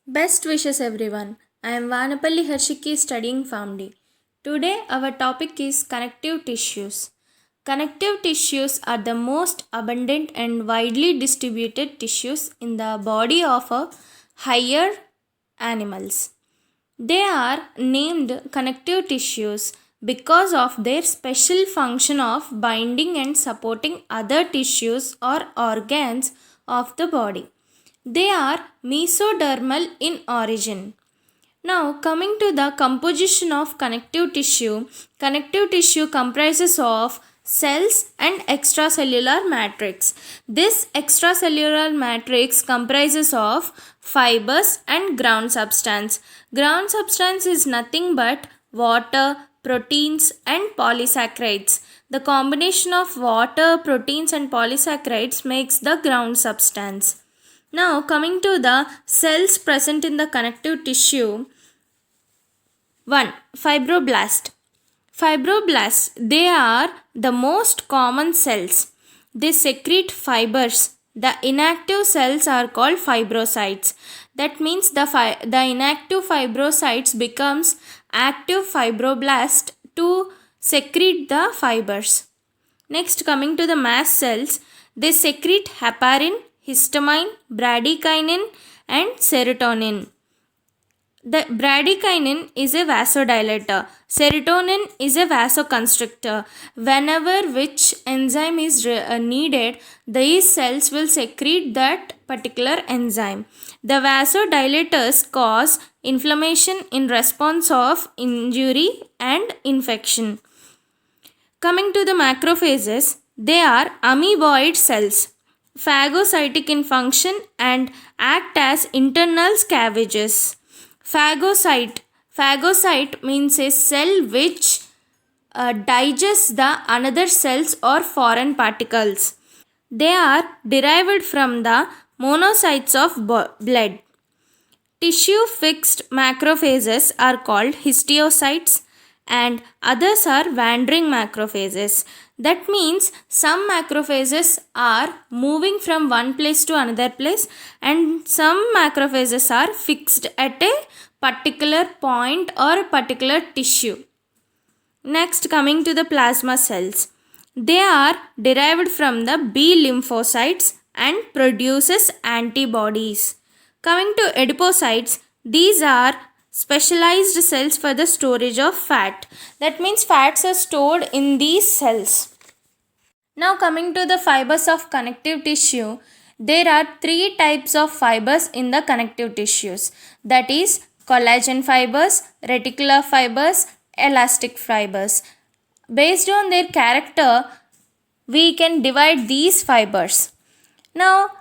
Best wishes everyone. I am Vanapalli Harshiki studying PharmD. Today our topic is connective tissues. Connective tissues are the most abundant and widely distributed tissues in the body of higher animals. They are named connective tissues because of their special function of binding and supporting other tissues or organs of the body. They are mesodermal in origin. Now, coming to the composition of connective tissue comprises of cells and extracellular matrix. This extracellular matrix comprises of fibers and ground substance. Ground substance is nothing but water, proteins and polysaccharides. The combination of water, proteins and polysaccharides makes the ground substance. Now, coming to the cells present in the connective tissue. 1. Fibroblast. Fibroblasts, they are the most common cells. They secrete fibers. The inactive cells are called fibrocytes. That means the inactive fibrocytes becomes active fibroblast to secrete the fibers. Next, coming to the mast cells, they secrete heparin, histamine, bradykinin and serotonin. The bradykinin is a vasodilator. Serotonin is a vasoconstrictor. Whenever which enzyme is needed, these cells will secrete that particular enzyme. The vasodilators cause inflammation in response of injury and infection. Coming to the macrophages, they are amoeboid cells, phagocytic in function and act as internal scavengers. Phagocyte means a cell which digests the another cells or foreign particles. They are derived from the monocytes of blood. Tissue fixed macrophages are called histiocytes and others are wandering macrophages. That means some macrophages are moving from one place to another place and some macrophages are fixed at a particular point or a particular tissue. Next, coming to the plasma cells. They are derived from the B lymphocytes and produces antibodies. Coming to adipocytes, these are specialized cells for the storage of fat. That means fats are stored in these cells. Now coming to the fibers of connective tissue, there are three types of fibers in the connective tissues. That is collagen fibers, reticular fibers, elastic fibers. Based on their character, we can divide these fibers. Now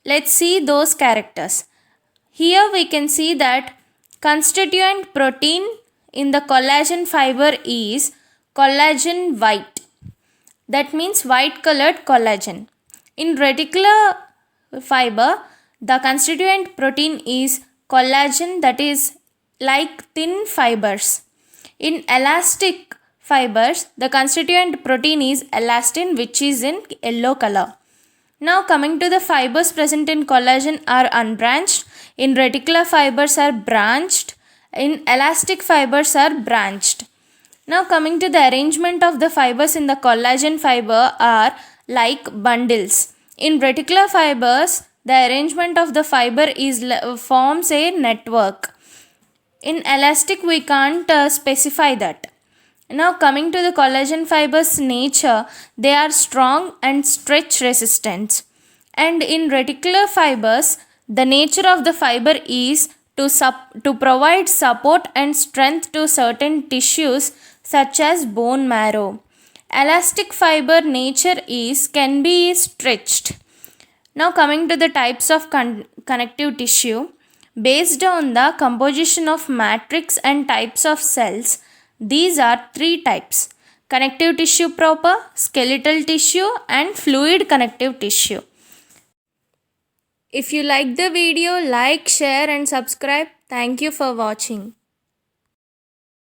let's see those characters. Here we can see that constituent protein in the collagen fiber is collagen white. That means white colored collagen. In reticular fiber, the constituent protein is collagen, that is like thin fibers. In elastic fibers, the constituent protein is elastin, which is in yellow color. Now coming to the fibers present in collagen are unbranched. In reticular fibers are branched. In elastic fibers are branched. Now coming to the arrangement of the fibers in the collagen fiber are like bundles. In reticular fibers, the arrangement of the fiber forms a network. In elastic, we can't specify that. Now coming to the collagen fibers nature, they are strong and stretch resistant. And in reticular fibers, the nature of the fiber is to provide support and strength to certain tissues such as bone marrow. Elastic fiber nature can be stretched. Now coming to the types of connective tissue, based on the composition of matrix and types of cells, these are three types: connective tissue proper, skeletal tissue and fluid connective tissue. If you like the video, like, share and subscribe. Thank you for watching.